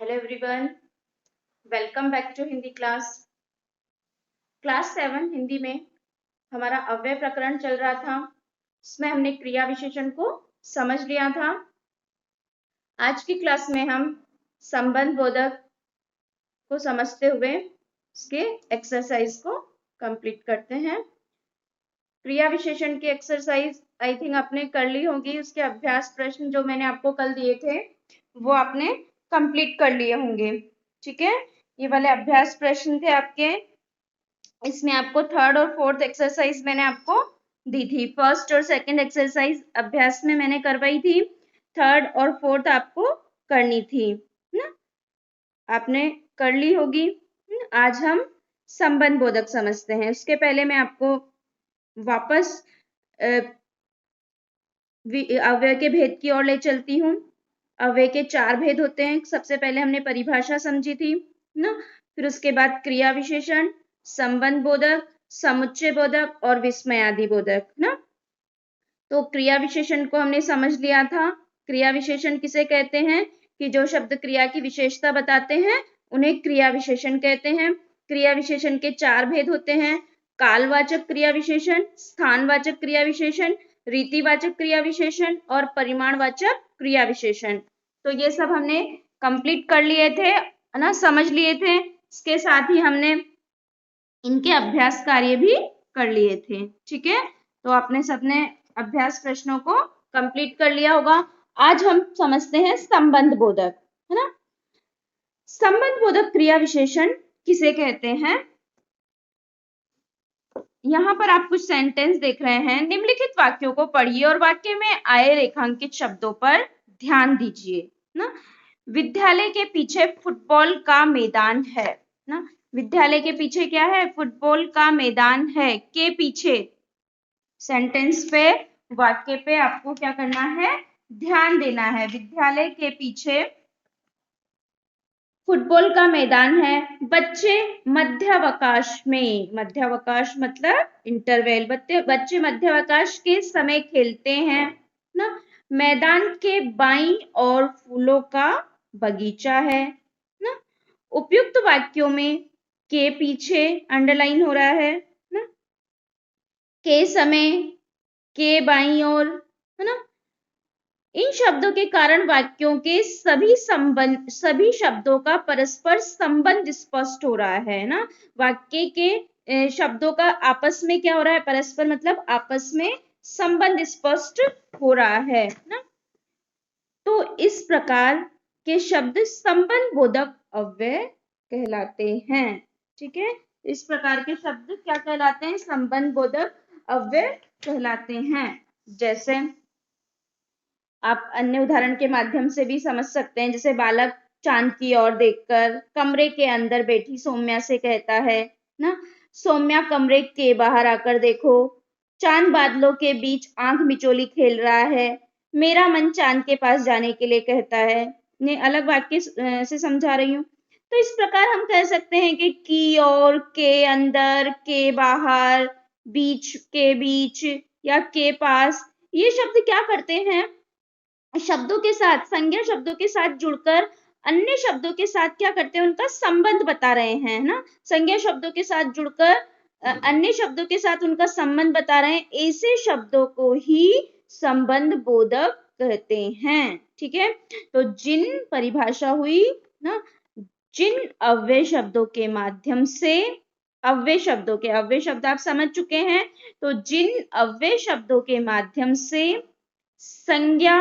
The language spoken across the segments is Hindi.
Hello everyone, welcome back to Hindi class 7 Hindi में हमारा अव्यय प्रकरण चल रहा था। इसमें हमने क्रिया विशेषण को समझ लिया था। आज की क्लास में हम संबंध बोधक को समझते हुए इसके एक्सरसाइज को कंप्लीट करते हैं। क्रिया विशेषण की एक्सरसाइज आई थिंक आपने कर ली होगी। उसके अभ्यास प्रश्न जो मैंने आपको कल दिए थे वो आपने कंप्लीट कर लिए होंगे। ठीक है, ये वाले अभ्यास प्रश्न थे आपके। इसमें आपको थर्ड और फोर्थ एक्सरसाइज मैंने आपको दी थी। फर्स्ट और सेकंड एक्सरसाइज अभ्यास में मैंने करवाई थी, थर्ड और फोर्थ आपको करनी थी ना, आपने कर ली होगी। आज हम संबंध बोधक समझते हैं। उसके पहले मैं आपको वापस अव्यय के भेद की ओर ले चलती हूँ। अव्यय के 4 भेद होते हैं। सबसे पहले हमने परिभाषा समझी थी ना, फिर उसके बाद क्रिया विशेषण, संबंध बोधक, समुच्चय बोधक और विस्मयादि बोधक ना। तो क्रिया विशेषण को हमने समझ लिया था। क्रिया विशेषण किसे कहते हैं कि जो शब्द क्रिया की विशेषता बताते हैं उन्हें क्रिया विशेषण कहते हैं। क्रिया विशेषण के 4 भेद होते हैं, कालवाचक क्रिया विशेषण, स्थानवाचक क्रिया विशेषण, रीतिवाचक क्रिया विशेषण और परिमाणवाचक क्रिया विशेषण। तो ये सब हमने कंप्लीट कर लिए थे ना, समझ लिए थे। इसके साथ ही हमने इनके अभ्यास कार्य भी कर लिए थे। ठीक है, तो आपने सबने अभ्यास प्रश्नों को कंप्लीट कर लिया होगा। आज हम समझते हैं संबंध बोधक, है ना। संबंध बोधक क्रिया विशेषण किसे कहते हैं? यहाँ पर आप कुछ सेंटेंस देख रहे हैं। निम्नलिखित वाक्यों को पढ़िए और वाक्य में आए रेखांकित शब्दों पर ध्यान दीजिए ना। विद्यालय के पीछे फुटबॉल का मैदान है ना। विद्यालय के पीछे क्या है? फुटबॉल का मैदान है। के पीछे सेंटेंस पे, वाक्य पे आपको क्या करना है? ध्यान देना है। विद्यालय के पीछे फुटबॉल का मैदान है। बच्चे मध्यावकाश में, मध्यावकाश मतलब इंटरवल, बच्चे मध्यावकाश के समय खेलते हैं ना। मैदान के बाईं ओर फूलों का बगीचा है ना। उपयुक्त वाक्यों में के पीछे अंडरलाइन हो रहा है ना, के समय, के बाईं ओर, है ना। इन शब्दों के कारण वाक्यों के सभी शब्दों का परस्पर संबंध स्पष्ट हो रहा है ना। वाक्य के शब्दों का आपस में क्या हो रहा है? परस्पर मतलब आपस में संबंध स्पष्ट हो रहा है ना। तो इस प्रकार के शब्द संबंध बोधक अव्यय कहलाते हैं। ठीक है, इस प्रकार के शब्द क्या कहलाते हैं? संबंध बोधक अव्यय कहलाते हैं। जैसे आप अन्य उदाहरण के माध्यम से भी समझ सकते हैं। जैसे बालक चांद की ओर देखकर कमरे के अंदर बैठी सौम्या से कहता है ना, सौम्या कमरे के बाहर आकर देखो, चांद बादलों के बीच आंख मिचोली खेल रहा है। मेरा मन चांद के पास जाने के लिए कहता है। ने अलग वाक्य से समझा रही हूँ। तो इस प्रकार हम कह सकते हैं कि की ओर, के अंदर, के बाहर, बीच, के बीच या के पास, ये शब्द क्या करते हैं? शब्दों के साथ, संज्ञा शब्दों के साथ जुड़कर अन्य शब्दों के साथ क्या करते हैं? उनका संबंध बता रहे हैं ना। संज्ञा शब्दों के साथ जुड़कर अन्य शब्दों के साथ उनका संबंध बता रहे हैं। ऐसे शब्दों को ही संबंध बोधक कहते हैं। ठीक है, तो जिन परिभाषा हुई ना, जिन अव्यय शब्दों के माध्यम से, अव्यय शब्द आप समझ चुके हैं। तो जिन अव्यय शब्दों के माध्यम से संज्ञा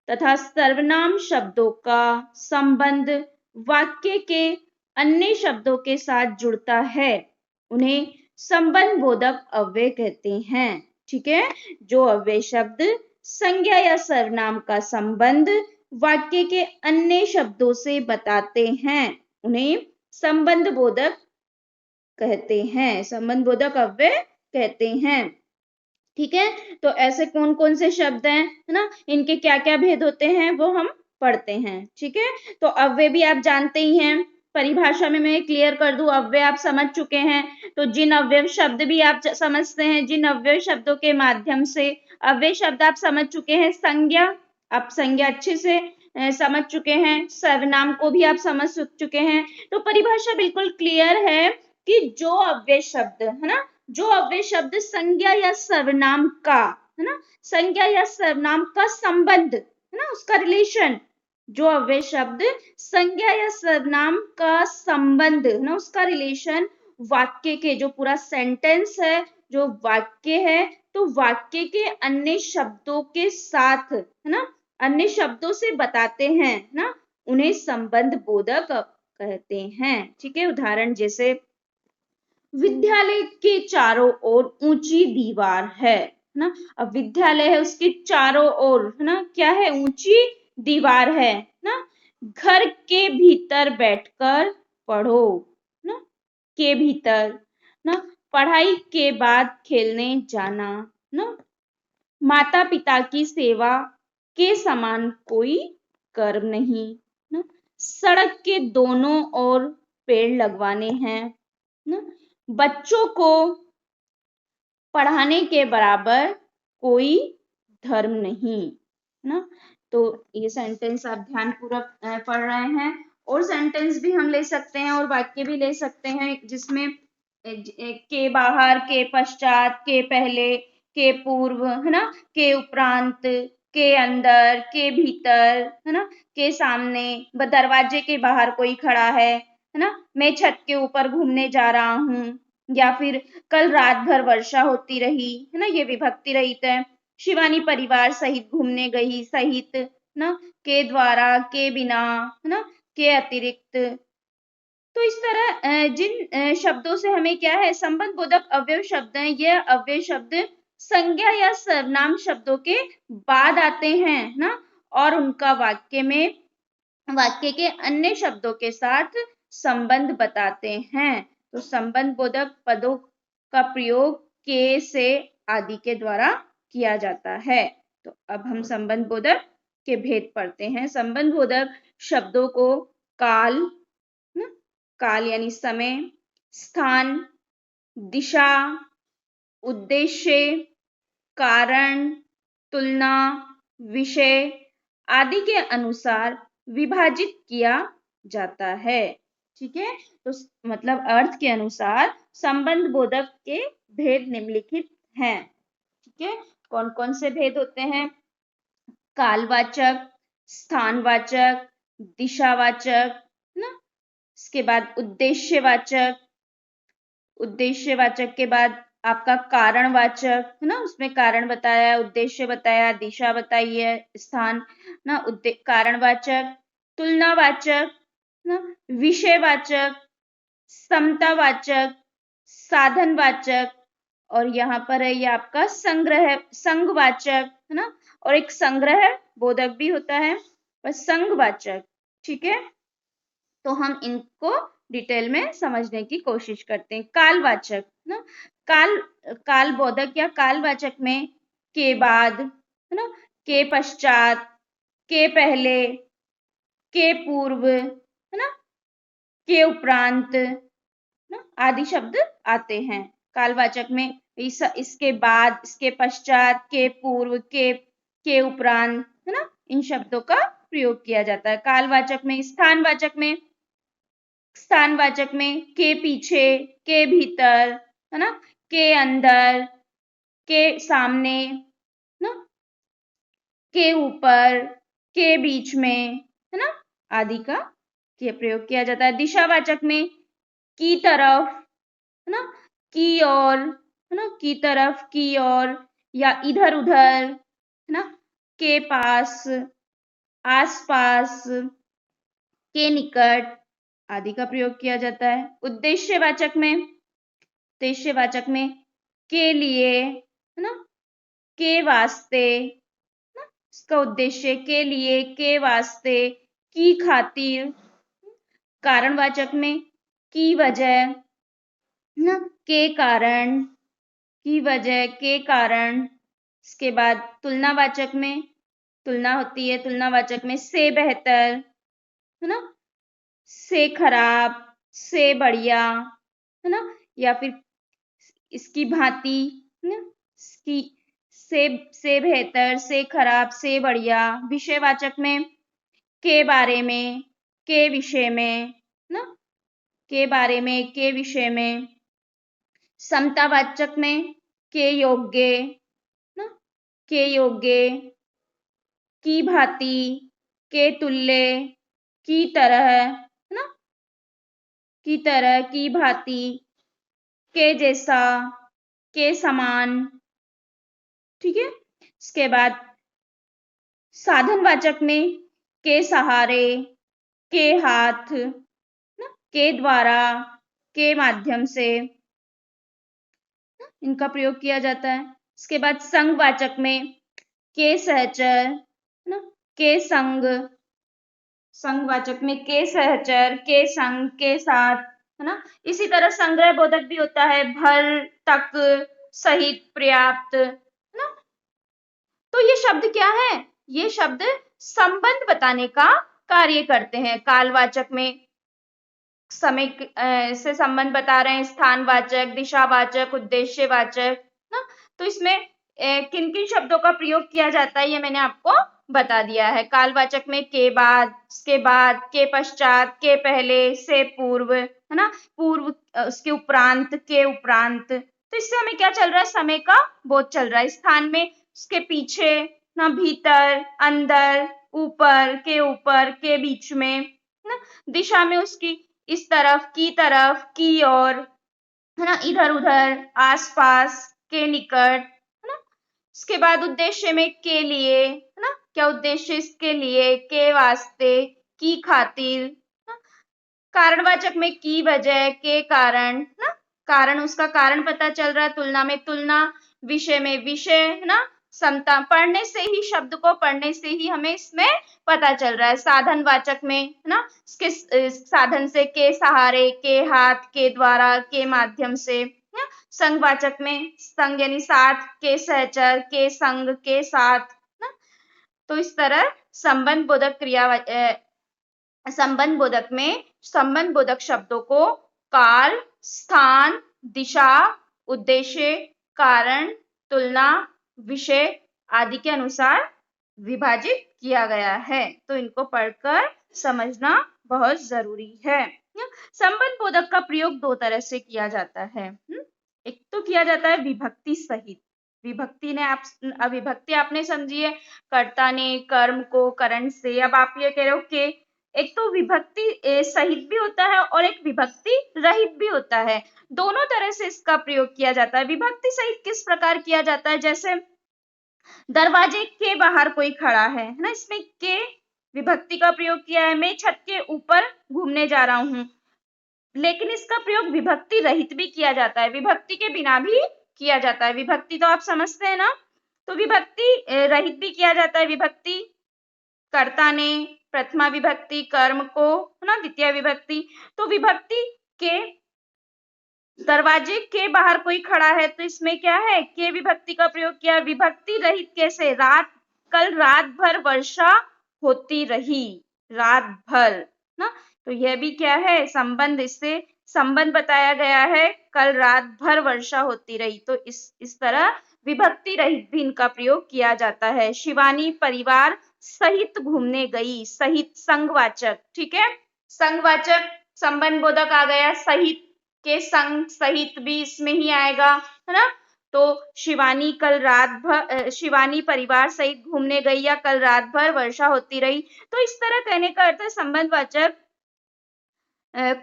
तथा सर्वनाम शब्दों का संबंध वाक्य के अन्य शब्दों के साथ जुड़ता है, उन्हें संबंध बोधक अव्यय कहते हैं। ठीक है, जो अव्यय शब्द संज्ञा या सर्वनाम का संबंध वाक्य के अन्य शब्दों से बताते हैं उन्हें संबंध बोधक कहते हैं, संबंध बोधक अव्यय कहते हैं। ठीक है, तो ऐसे कौन कौन से शब्द हैं, है ना, इनके क्या क्या भेद होते हैं वो हम पढ़ते हैं। ठीक है, तो अव्यय भी आप जानते ही हैं। परिभाषा में मैं क्लियर कर दूं, अव्यय आप समझ चुके हैं। तो जिन अव्यय शब्द भी आप समझते हैं, जिन अव्यय शब्दों के माध्यम से, अव्यय शब्द आप समझ चुके हैं। संज्ञा, आप संज्ञा अच्छे से समझ चुके हैं, सर्वनाम को भी आप समझ चुके हैं। तो परिभाषा बिल्कुल क्लियर है कि जो अव्यय शब्द है ना, जो अव्यय शब्द संज्ञा या सर्वनाम का है ना, संज्ञा या सर्वनाम का संबंध है ना, उसका रिलेशन, जो अव्यय शब्द संज्ञा या सर्वनाम का संबंध है ना, उसका रिलेशन वाक्य के, जो पूरा सेंटेंस है, जो वाक्य है, तो वाक्य के अन्य शब्दों के साथ है ना, अन्य शब्दों से बताते हैं ना, उन्हें संबंध बोधक कहते हैं। ठीक है, उदाहरण जैसे विद्यालय के चारों ओर ऊंची दीवार है ना, अब विद्यालय है, उसके चारों ओर है ना क्या है, ऊंची दीवार है ना। घर के भीतर बैठकर पढ़ो ना, के भीतर ना, पढ़ाई के बाद खेलने जाना ना, माता पिता की सेवा के समान कोई कर्म नहीं ना, सड़क के दोनों ओर पेड़ लगवाने हैं ना, बच्चों को पढ़ाने के बराबर कोई धर्म नहीं ना। तो ये सेंटेंस आप ध्यानपूर्वक पढ़ रहे हैं, और सेंटेंस भी हम ले सकते हैं और वाक्य भी ले सकते हैं, जिसमें के बाहर, के पश्चात, के पहले, के पूर्व है ना, के उपरांत, के अंदर, के भीतर है ना, के सामने, दरवाजे के बाहर कोई खड़ा है ना, मैं छत के ऊपर घूमने जा रहा हूँ, या फिर कल रात भर वर्षा होती रही है ना, ये विभक्ति रहित है। शिवानी परिवार सहित घूमने गई, सहित ना, के द्वारा, के बिना है ना, के अतिरिक्त। तो इस तरह जिन शब्दों से हमें क्या है, संबंध बोधक अव्यय शब्द हैं, यह अव्यय शब्द संज्ञा या सर्वनाम शब्दों के बाद आते हैं ना, और उनका वाक्य में, वाक्य के अन्य शब्दों के साथ संबंध बताते हैं। तो संबंध बोधक पदों का प्रयोग के, से आदि के द्वारा किया जाता है। तो अब हम संबंध बोधक के भेद पढ़ते हैं। संबंध बोधक शब्दों को काल, काल यानी समय, स्थान, दिशा, उद्देश्य, कारण, तुलना, विषय आदि के अनुसार विभाजित किया जाता है। ठीक है, तो मतलब अर्थ के अनुसार संबंध बोधक के भेद निम्नलिखित हैं। ठीक है, कौन कौन से भेद होते हैं? कालवाचक, स्थानवाचक, दिशावाचक ना, इसके बाद उद्देश्यवाचक, उद्देश्यवाचक के बाद आपका कारणवाचक है ना, उसमें कारण बताया, उद्देश्य बताया, दिशा बताई है, स्थान ना, कारणवाचक, तुलनावाचक ना, विषयवाचक, समतावाचक, साधनवाचक, और यहाँ पर है ये आपका संग्रह, संघवाचक है ना, और एक संग्रह बोधक भी होता है, और संघवाचक। ठीक है, तो हम इनको डिटेल में समझने की कोशिश करते हैं। कालवाचक ना, काल बोधक या कालवाचक में के बाद है ना, के पश्चात, के पहले, के पूर्व है ना, के उपरांत ना आदि शब्द आते हैं। कालवाचक में इसके बाद, इसके पश्चात, के पूर्व, के उपरांत है ना, इन शब्दों का प्रयोग किया जाता है। कालवाचक में, स्थानवाचक में, स्थानवाचक में के पीछे, के भीतर है ना, के अंदर, के सामने ना, के ऊपर, के बीच में है ना, आदि का प्रयोग किया जाता है। दिशावाचक में की तरफ है ना, की ओर है ना, की तरफ, की ओर, या इधर उधर है ना, के पास, आस पास, के निकट आदि का प्रयोग किया जाता है। उद्देश्यवाचक में, उद्देश्यवाचक में के लिए है ना, के वास्ते ना, इसका उद्देश्य, के लिए, के वास्ते, की खातिर। कारणवाचक में की वजह ना, के कारण, की वजह, के कारण। इसके बाद तुलनावाचक में, तुलना होती है, तुलनावाचक में से बेहतर है ना, से खराब, से बढ़िया है ना, या फिर इसकी भांति है ना, इसकी से बेहतर, से खराब, से बढ़िया। विषयवाचक में के बारे में, के विषय में, ना, के बारे में, के विषय में। समतावाचक में के योग्य, ना, के योग्य, की भांति, के तुल्य, की तरह, ना, की तरह, की भांति, के जैसा, के समान। ठीक है। इसके बाद साधनवाचक में के सहारे, के हाथ, ना, के द्वारा, के माध्यम से, इनका प्रयोग किया जाता है। इसके बाद संघवाचक में के सहचर, ना, के संग, संघवाचक में के सहचर, के संग, के साथ, है ना। इसी तरह संग्रह बोधक भी होता है, भर, तक, सहित, पर्याप्त, है ना। तो ये शब्द क्या है? ये शब्द संबंध बताने का कार्य करते हैं। कालवाचक में समय से संबंध बता रहे हैं, स्थानवाचक, दिशावाचक, उद्देश्यवाचक, ना। तो इसमें किन किन शब्दों का प्रयोग किया जाता है ये मैंने आपको बता दिया है। कालवाचक में के बाद, उसके बाद, के पश्चात, के पहले, से पूर्व, है ना, पूर्व, उसके उपरांत, के उपरांत। तो इससे हमें क्या चल रहा है? समय का बोध चल रहा है। स्थान में उसके पीछे, ना, भीतर, अंदर, ऊपर, के बीच में, ना। दिशा में उसकी इस तरफ, की ओर, है ना, इधर उधर, आसपास, के निकट, है ना। इसके बाद उद्देश्य में के लिए, है ना, क्या उद्देश्य? इसके लिए, के वास्ते, की खातिर, ना। कारणवाचक में की वजह, के कारण, ना, कारण, उसका कारण पता चल रहा है। तुलना में तुलना, विषय में विषय, है ना। समता, पढ़ने से ही, शब्द को पढ़ने से ही हमें इसमें पता चल रहा है। साधनवाचक में, है ना, इसके साधन से, के सहारे, के हाथ, के द्वारा, के माध्यम से, है ना। संघवाचक में संग यानी साथ, के सहचर, के संग, के साथ, ना। तो इस तरह संबंध बोधक संबंध बोधक में संबंध बोधक शब्दों को काल, स्थान, दिशा, उद्देश्य, कारण, तुलना, विषय आदि के अनुसार विभाजित किया गया है। तो इनको पढ़कर समझना बहुत जरूरी है। संबंध बोधक का प्रयोग दो तरह से किया जाता है। एक तो किया जाता है विभक्ति सहित। विभक्ति ने विभक्ति आपने समझी है, कर्ता ने कर्म को करण से। अब आप ये कह रहे हो कि एक तो विभक्ति सहित भी होता है और एक विभक्ति रहित भी होता है। दोनों तरह से इसका प्रयोग किया जाता है। विभक्ति सहित किस प्रकार किया जाता है? जैसे दरवाजे के बाहर कोई खड़ा है ना, इसमें के विभक्ति का प्रयोग किया है। मैं छत के ऊपर घूमने जा रहा हूं, लेकिन इसका प्रयोग विभक्ति रहित भी किया जाता है, विभक्ति के बिना भी किया जाता है। विभक्ति तो आप समझते हैं ना। तो विभक्ति रहित भी किया जाता है। विभक्ति कर्ता ने, प्रथमा विभक्ति, कर्म को, है ना, द्वितीय विभक्ति। तो विभक्ति के दरवाजे के बाहर कोई खड़ा है, तो इसमें क्या है? के विभक्ति का प्रयोग किया। विभक्ति रहित कैसे? कल रात भर वर्षा होती रही, रात भर, ना। तो यह भी क्या है? संबंध, इससे संबंध बताया गया है, कल रात भर वर्षा होती रही। तो इस तरह विभक्ति रहित भी इनका प्रयोग किया जाता है। शिवानी परिवार सहित घूमने गई, सहित संघवाचक, ठीक है। संघवाचक संबंध बोधक आ गया, सहित, के संग, सहित भी इसमें ही आएगा, है ना। तो शिवानी शिवानी परिवार सहित घूमने गई या कल रात भर वर्षा होती रही। तो इस तरह कहने का अर्थ है संबंधवाचक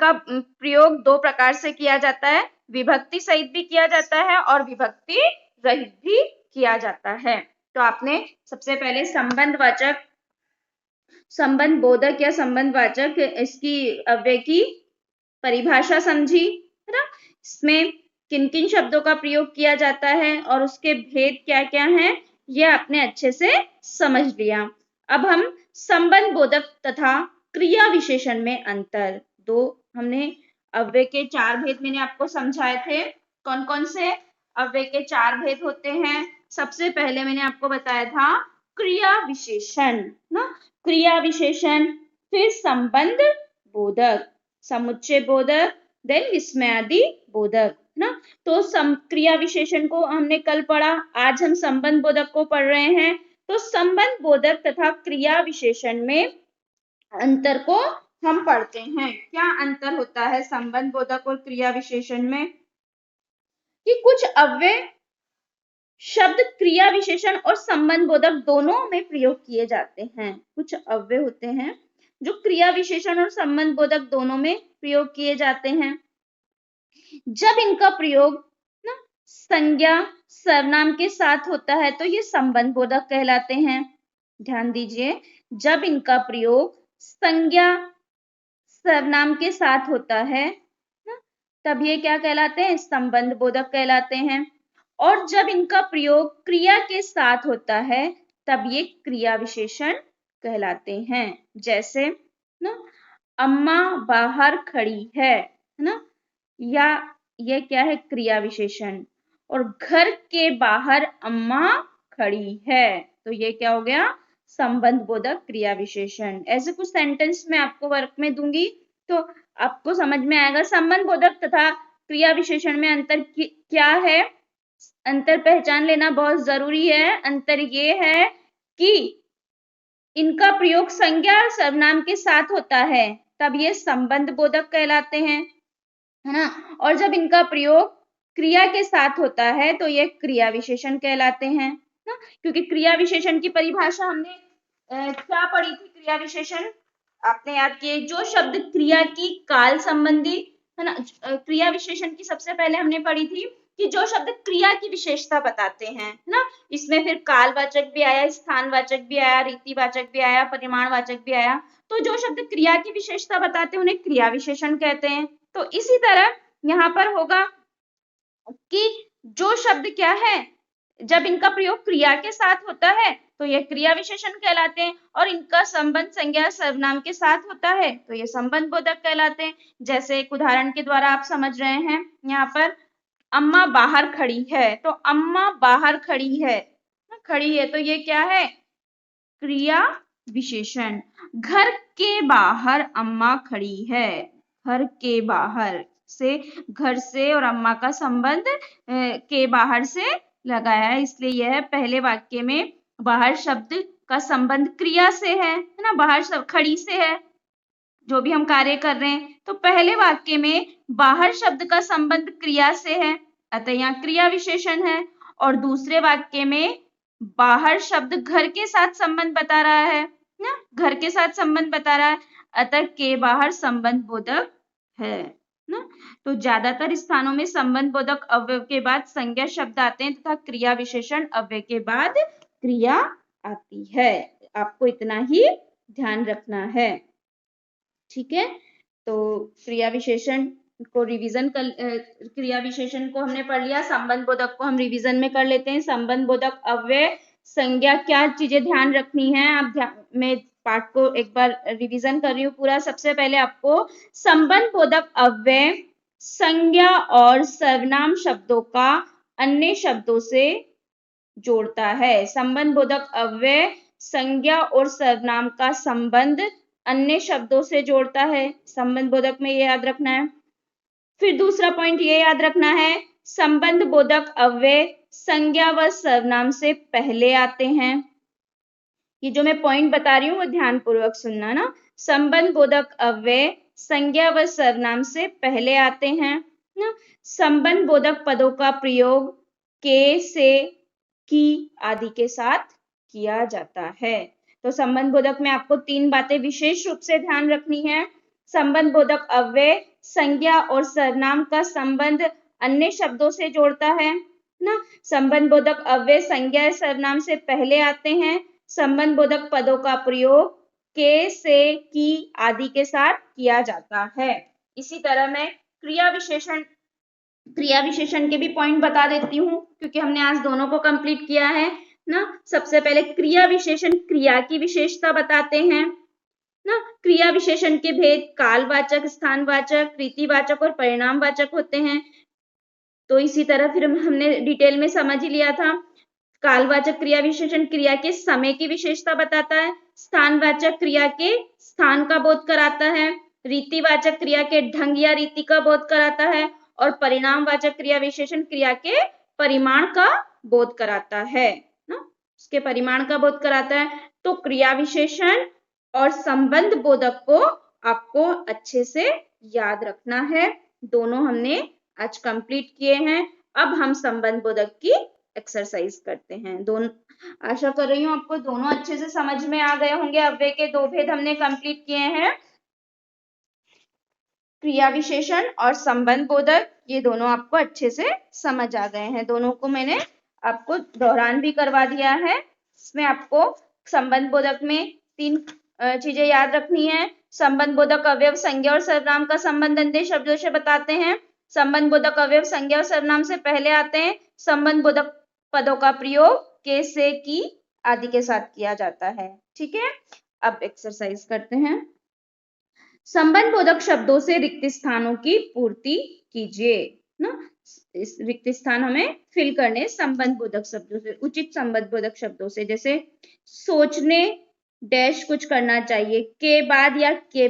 का प्रयोग दो प्रकार से किया जाता है। विभक्ति सहित भी किया जाता है और विभक्ति रहित भी किया जाता है। तो आपने सबसे पहले संबंधवाचक, संबंध बोधक या संबंधवाचक, इसकी अव्यय की परिभाषा समझी, है ना। इसमें किन किन शब्दों का प्रयोग किया जाता है और उसके भेद क्या क्या हैं, ये आपने अच्छे से समझ लिया। अब हम संबंध बोधक तथा क्रिया विशेषण में अंतर, दो हमने अव्यय के चार भेद मैंने आपको समझाए थे। कौन कौन से अव्यय के चार भेद होते हैं? सबसे पहले मैंने आपको बताया था क्रिया विशेषण, ना, क्रिया विशेषण, फिर संबंध बोधक, समुच्चय बोधक, देन विस्मयादि बोधक, ना। तो क्रिया विशेषण को हमने कल पढ़ा, आज हम संबंध बोधक को पढ़ रहे हैं। तो संबंध बोधक तथा क्रिया विशेषण में अंतर को हम पढ़ते हैं। क्या अंतर होता है संबंध बोधक और क्रिया विशेषण में? कि कुछ अव्यय शब्द क्रिया विशेषण और संबंध बोधक दोनों में प्रयोग किए जाते हैं। कुछ अव्यय होते हैं जो क्रिया विशेषण और संबंध बोधक दोनों में प्रयोग किए जाते हैं। जब इनका प्रयोग ना संज्ञा सर्वनाम के साथ होता है तो ये संबंध बोधक कहलाते हैं। ध्यान दीजिए, जब इनका प्रयोग संज्ञा सर्वनाम के साथ होता है ना, तब ये क्या कहलाते हैं? संबंध बोधक कहलाते हैं। और जब इनका प्रयोग क्रिया के साथ होता है तब ये क्रिया विशेषण कहलाते हैं। जैसे ना, अम्मा बाहर खड़ी है ना, या ये क्या है? क्रिया विशेषण। और घर के बाहर अम्मा खड़ी है, तो ये क्या हो गया? संबंध बोधक क्रिया विशेषण। ऐसे कुछ सेंटेंस मैं आपको वर्क में दूंगी तो आपको समझ में आएगा संबंध बोधक तथा क्रिया विशेषण में अंतर क्या है। अंतर पहचान लेना बहुत जरूरी है। अंतर ये है कि इनका प्रयोग संज्ञा और सर्वनाम के साथ होता है तब ये संबंध बोधक कहलाते हैं, है ना। और जब इनका प्रयोग क्रिया के साथ होता है तो ये क्रिया विशेषण कहलाते हैं ना। क्योंकि क्रिया विशेषण की परिभाषा हमने क्या पढ़ी थी? क्रिया विशेषण आपने याद किए, जो शब्द क्रिया की काल संबंधी, है ना। क्रिया विशेषण की सबसे पहले हमने पढ़ी थी कि जो शब्द क्रिया की विशेषता बताते हैं, है ना। इसमें फिर कालवाचक भी आया, स्थानवाचक भी आया, रीतिवाचक भी आया, परिमाणवाचक भी आया। तो जो शब्द क्रिया की विशेषता बताते हैं उन्हें क्रिया विशेषण कहते हैं। तो इसी तरह यहाँ पर होगा कि जो शब्द क्या है, जब इनका प्रयोग क्रिया के साथ होता है तो ये क्रिया विशेषण कहलाते हैं, और इनका संबंध संज्ञा सर्वनाम के साथ होता है तो ये संबंध बोधक कहलाते हैं। जैसे एक उदाहरण के द्वारा आप समझ रहे हैं, यहाँ पर अम्मा बाहर खड़ी है, तो अम्मा बाहर खड़ी है, खड़ी है तो ये क्या है? क्रिया विशेषण। घर के बाहर अम्मा खड़ी है, घर के बाहर से, घर से और अम्मा का संबंध के बाहर से लगाया है, इसलिए यह पहले वाक्य में बाहर शब्द का संबंध क्रिया से है ना। बाहर खड़ी से है जो भी हम कार्य कर रहे हैं, तो पहले वाक्य में बाहर शब्द का संबंध क्रिया से है, अतः यहाँ क्रिया विशेषण है। और दूसरे वाक्य में बाहर शब्द घर के साथ संबंध बता रहा है ना, घर के साथ संबंध बता रहा है, अतः के बाहर संबंध बोधक है ना। तो ज्यादातर स्थानों में संबंध बोधक अव्यय के बाद संज्ञा शब्द आते हैं तथा क्रिया विशेषण अव्यय के बाद क्रिया आती है। आपको इतना ही ध्यान रखना है, ठीक है। तो क्रिया विशेषण को रिवीजन कर, क्रिया विशेषण को हमने पढ़ लिया, संबंध बोधक को हम रिवीजन में कर लेते हैं। संबंध बोधक अव्यय संज्ञा, क्या चीजें ध्यान रखनी है आप मैं पाठ को एक बार रिवीजन कर रही हूँ पूरा। सबसे पहले आपको संबंध बोधक अव्यय संज्ञा और सर्वनाम शब्दों का अन्य शब्दों से जोड़ता है। संबंध बोधक अव्यय संज्ञा और सर्वनाम का संबंध अन्य शब्दों से जोड़ता है, संबंध बोधक में ये याद रखना है। फिर दूसरा पॉइंट ये याद रखना है, संबंध बोधक अव्यय संज्ञा व सर्वनाम से पहले आते हैं। ये जो मैं पॉइंट बता रही हूँ वो ध्यान पूर्वक सुनना ना। संबंध बोधक अव्यय संज्ञा व सर्वनाम से पहले आते हैं ना। संबंध बोधक पदों का प्रयोग के, से, की आदि के साथ किया जाता है। तो संबंध बोधक में आपको तीन बातें विशेष रूप से ध्यान रखनी है। संबंध बोधक अव्यय संज्ञा और सर्वनाम का संबंध अन्य शब्दों से जोड़ता है ना। संबंध बोधक अव्यय संज्ञा सर्वनाम से पहले आते हैं। संबंध बोधक पदों का प्रयोग के, से, की आदि के साथ किया जाता है। इसी तरह मैं क्रिया विशेषण के भी पॉइंट बता देती हूँ क्योंकि हमने आज दोनों को कंप्लीट किया है ना। सबसे पहले क्रिया विशेषण क्रिया की विशेषता बताते हैं ना। क्रिया विशेषण के भेद कालवाचक, स्थानवाचक, रीतिवाचक और परिणामवाचक होते हैं। तो इसी तरह फिर हमने डिटेल में समझ ही लिया था। कालवाचक क्रिया विशेषण क्रिया के समय की विशेषता बताता है। स्थानवाचक क्रिया के स्थान का बोध कराता है। रीतिवाचक क्रिया के ढंग या रीति का बोध कराता है। और परिणामवाचक क्रिया विशेषण क्रिया के परिमाण का बोध कराता है ना, उसके परिमाण का बोध कराता है। तो क्रिया विशेषण और संबंध बोधक को आपको अच्छे से याद रखना है। दोनों हमने आज कंप्लीट किए हैं। अब हम संबंध बोधक की एक्सरसाइज करते हैं। दोनों आशा कर रही हूँ आपको दोनों अच्छे से समझ में आ गए होंगे। अव्यय के दो भेद हमने कंप्लीट किए हैं, क्रिया विशेषण और संबंध बोधक। ये दोनों आपको अच्छे से समझ आ गए हैं। दोनों को मैंने आपको दोहरान भी करवा दिया है। इसमें आपको संबंध बोधक में 3 चीजें याद रखनी है। संबंध बोधक अवयव संज्ञा और सर्वनाम का संबंध अन्य शब्दों से बताते हैं। संबंध बोधक अवयव संज्ञा और सर्वनाम से पहले आते हैं। संबंध बोधक पदों का प्रयोग के, से, की आदि के साथ किया जाता है। ठीक है, अब एक्सरसाइज करते हैं। संबंध बोधक शब्दों से रिक्त स्थानों की पूर्ति कीजिए ना। इस रिक्त स्थान हमें फिल करने संबंध बोधक शब्दों से, उचित संबंध बोधक शब्दों से। जैसे सोचने डैश कुछ करना चाहिए, के बाद या के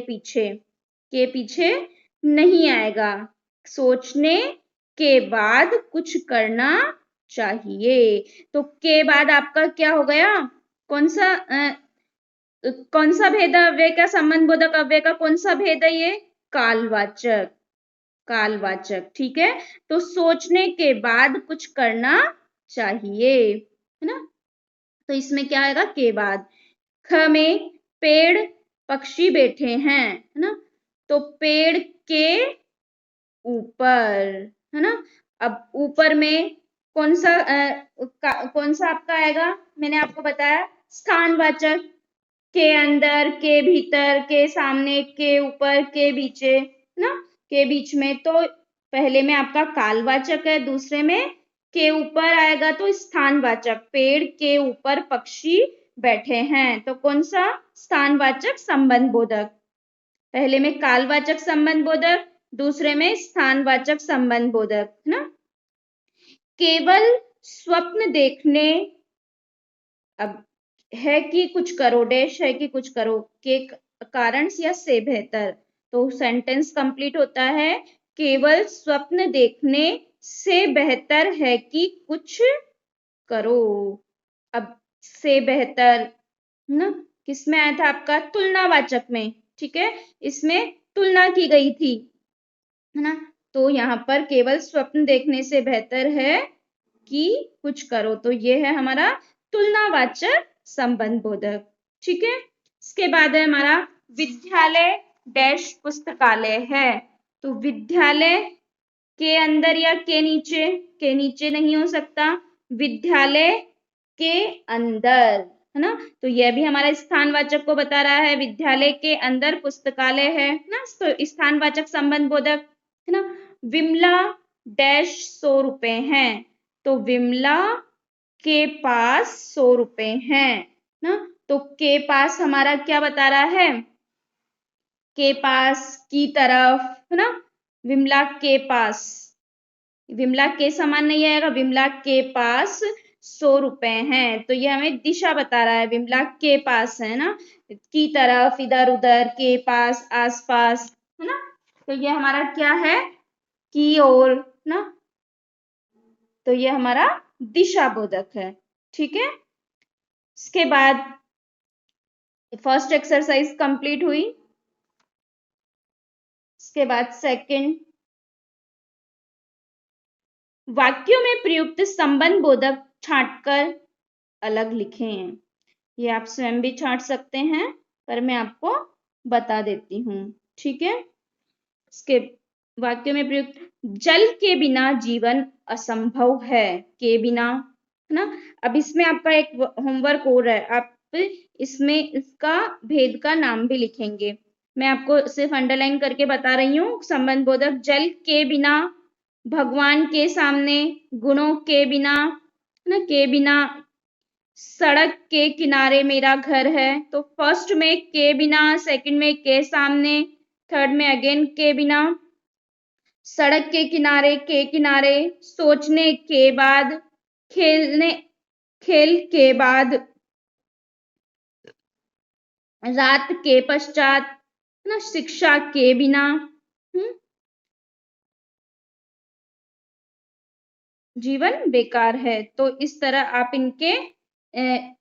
पीछे नहीं आएगा। सोचने के बाद कुछ करना चाहिए, तो के बाद आपका क्या हो गया, कौन सा भेद है अव्यय का, संबंध बोधक अव्यय का कौन सा भेद है ये, कालवाचक। ठीक है, तो सोचने के बाद कुछ करना चाहिए, है ना। तो इसमें क्या आएगा, के बाद। ख में पेड़ पक्षी बैठे हैं, है ना, तो पेड़ के ऊपर, है ना। अब ऊपर में कौन सा आपका आएगा, मैंने आपको बताया स्थानवाचक। के अंदर, के भीतर, के सामने, के ऊपर, के बीचे, ना, के बीच में। तो पहले में आपका कालवाचक है, दूसरे में के ऊपर आएगा तो स्थानवाचक। पेड़ के ऊपर पक्षी बैठे हैं, तो कौन सा, स्थानवाचक संबंध बोधक। पहले में कालवाचक संबंध बोधक, दूसरे में स्थानवाचक संबंध बोधक, ना। केवल स्वप्न देखने, अब है कि कुछ करो, डैश है कि कुछ करो, के कारण या से बेहतर, तो सेंटेंस कंप्लीट होता है केवल स्वप्न देखने से बेहतर है कि कुछ करो। अब से बेहतर ना किसमें आया था आपका, तुलनावाचक में। ठीक है, इसमें तुलना की गई थी, है ना, तो यहाँ पर केवल स्वप्न देखने से बेहतर है कि कुछ करो, तो ये है हमारा तुलनावाचक संबंध बोधक। ठीक है, इसके बाद है हमारा विद्यालय डैश पुस्तकालय है, तो विद्यालय के अंदर या के नीचे नहीं हो सकता, विद्यालय के अंदर, है ना, तो यह भी हमारा स्थानवाचक को बता रहा है, विद्यालय के अंदर पुस्तकालय है ना, तो स्थानवाचक संबंध बोधक, है ना। विमला डैश 100 रुपए हैं, तो विमला के पास 100 रुपए हैं ना, तो के पास हमारा क्या बता रहा है, के पास, की तरफ, है ना। विमला के पास, विमला के समान नहीं आएगा, विमला के पास 100 रुपए हैं, तो ये हमें दिशा बता रहा है, विमला के पास है ना, की तरफ, इधर उधर, के पास, आसपास, है ना, तो ये हमारा क्या है, की ओर ना, तो ये हमारा दिशा बोधक है। ठीक है, इसके बाद फर्स्ट एक्सरसाइज कंप्लीट हुई, इसके बाद सेकंड, वाक्यों में प्रयुक्त संबंध बोधक छांटकर अलग लिखें। ये आप स्वयं भी छांट सकते हैं, पर मैं आपको बता देती हूँ। ठीक है, इसके वाक्य में प्रयुक्त, जल के बिना जीवन असंभव है, के बिना, है ना। अब इसमें आपका एक होमवर्क हो रहा है, आप इसमें इसका भेद का नाम भी लिखेंगे। मैं आपको सिर्फ अंडरलाइन करके बता रही हूँ। संबंध बोधक, जल के बिना, भगवान के सामने, गुणों के बिना, ना, के बिना, सड़क के किनारे मेरा घर है, तो फर्स्ट में के बिना, सेकंड में के सामने, थर्ड में अगेन के बिना, सड़क के किनारे, सोचने के बाद, खेल के बाद, रात के पश्चात, ना, शिक्षा के बिना, जीवन बेकार है। तो इस तरह आप इनके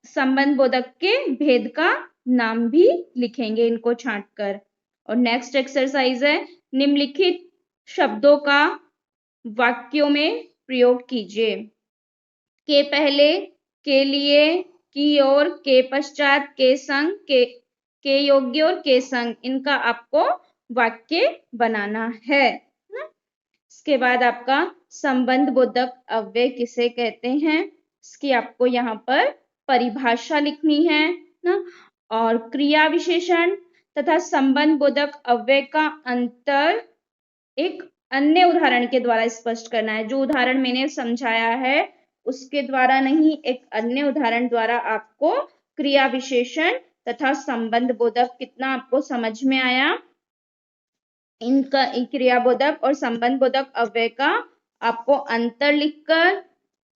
संबंध बोधक के भेद का नाम भी लिखेंगे इनको छांटकर। और नेक्स्ट एक्सरसाइज है, निम्नलिखित शब्दों का वाक्यों में प्रयोग कीजिए। के पहले, के लिए, की ओर, के पश्चात, के संग, के योग्य और के संग, इनका आपको वाक्य बनाना है ना। इसके बाद आपका संबंध बोधक अव्यय किसे कहते हैं, इसकी आपको यहाँ पर परिभाषा लिखनी है ना। और क्रिया विशेषण तथा संबंध बोधक अव्यय का अंतर एक अन्य उदाहरण के द्वारा स्पष्ट करना है। जो उदाहरण मैंने समझाया है उसके द्वारा नहीं, एक अन्य उदाहरण द्वारा आपको क्रिया विशेषण तथा संबंध बोधक, कितना आपको समझ में आया, इनका क्रिया बोधक और संबंध बोधक अव्यय का आपको अंतर लिखकर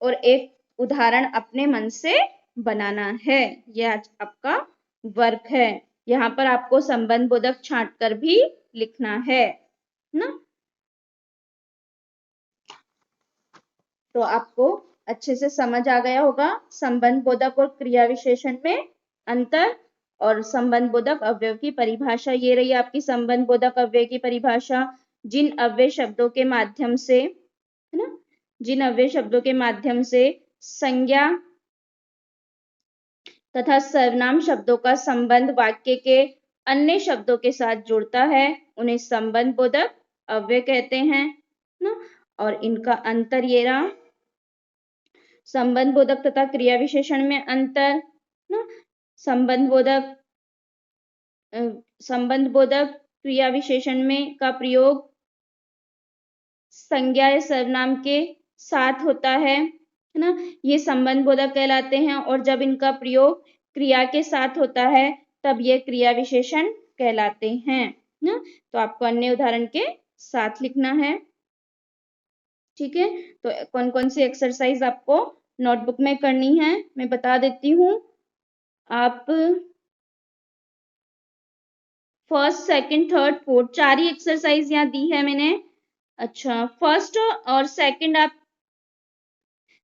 और एक उदाहरण अपने मन से बनाना है। यह आज आपका वर्क है। यहाँ पर आपको संबंध बोधक छांटकर भी लिखना है ना। तो आपको अच्छे से समझ आ गया होगा संबंध बोधक और क्रिया विशेषण में अंतर और संबंध बोधक अव्यय की परिभाषा। ये रही आपकी संबंध बोधक अव्यय की परिभाषा। जिन अव्यय शब्दों के माध्यम से, है ना, जिन अव्यय शब्दों के माध्यम से संज्ञा तथा सर्वनाम शब्दों का संबंध वाक्य के अन्य शब्दों के साथ जुड़ता है उन्हें संबंध बोधक अव्यय कहते हैं ना। और इनका अंतर ये रहा, संबंध बोधक तथा क्रिया विशेषण में अंतर ना। संबंध बोधक क्रिया विशेषण में का प्रयोग संज्ञा या सर्वनाम के साथ होता है ना, ये संबंध बोधक कहलाते हैं। और जब इनका प्रयोग क्रिया के साथ होता है तब ये क्रिया विशेषण कहलाते हैं ना। तो आपको अन्य उदाहरण के साथ लिखना है। ठीक है, तो कौन कौन सी एक्सरसाइज आपको नोटबुक में करनी है मैं बता देती हूँ। आप फर्स्ट, सेकंड, थर्ड, फोर्थ, 4 ही एक्सरसाइज यहाँ दी है मैंने। अच्छा, फर्स्ट और सेकंड आप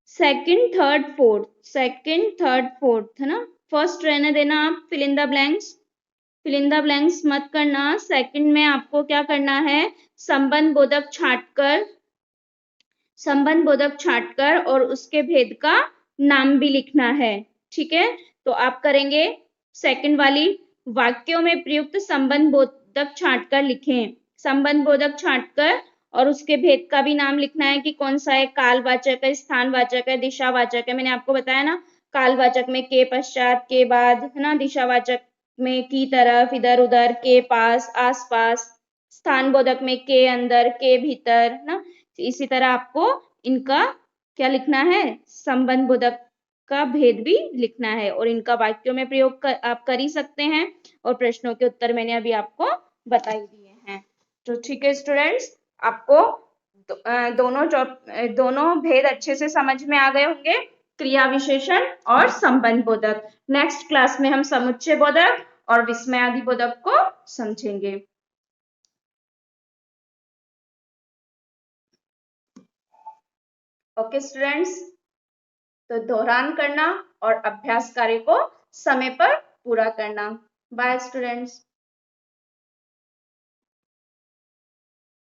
सेकंड, थर्ड, फोर्थ है ना। फर्स्ट रहने देना आप, फिल इन द ब्लैंक्स मत करना। सेकंड में आपको क्या करना है, संबंध बोधक छांटकर और उसके भेद का नाम भी लिखना है। ठीक है, तो आप करेंगे सेकंड वाली, वाक्यों में प्रयुक्त संबंध बोधक छांटकर लिखें। संबंध बोधक छांटकर और उसके भेद का भी नाम लिखना है कि कौन सा है, कालवाचक है, स्थानवाचक है, दिशावाचक है। मैंने आपको बताया ना, कालवाचक में के पश्चात, के बाद, है ना। दिशावाचक में की तरफ, इधर उधर, के पास, आस पास। स्थान बोधक में के अंदर, के भीतर ना। इसी तरह आपको इनका क्या लिखना है, संबंध बोधक का भेद भी लिखना है। और इनका वाक्यों में प्रयोग आप कर ही सकते हैं। और प्रश्नों के उत्तर मैंने अभी आपको बता ही दिए हैं। तो ठीक है स्टूडेंट्स, आपको दोनों भेद अच्छे से समझ में आ गए होंगे, क्रिया विशेषण और संबंध बोधक। नेक्स्ट क्लास में हम समुच्चय बोधक और विस्मयादि बोधक को समझेंगे। ओके स्टूडेंट्स, तो दोहरान करना और अभ्यास कार्य को समय पर पूरा करना। Bye students.